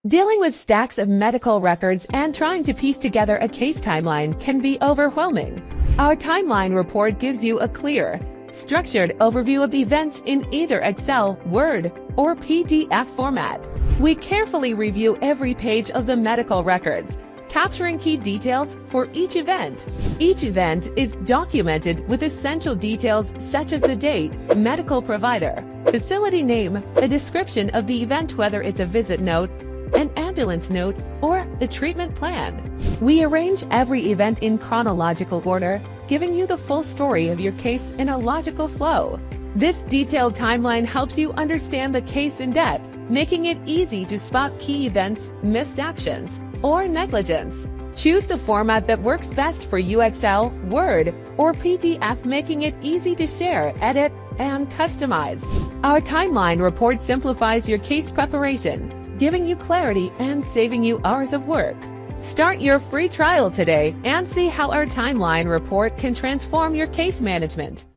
Dealing with stacks of medical records and trying to piece together a case timeline can be overwhelming. Our timeline report gives you a clear, structured overview of events in either Excel, Word, or PDF format. We carefully review every page of the medical records, capturing key details for each event. Each event is documented with essential details such as the date, medical provider, facility name, a description of the event, whether it's a visit note, an ambulance note, or a treatment plan. We arrange every event in chronological order, giving you the full story of your case in a logical flow. This detailed timeline helps you understand the case in depth, making it easy to spot key events, missed actions, or negligence. Choose the format that works best for you: Excel, Word, or PDF, making it easy to share, edit, and customize. Our timeline report simplifies your case preparation, giving you clarity and saving you hours of work. Start your free trial today and see how our timeline report can transform your case management.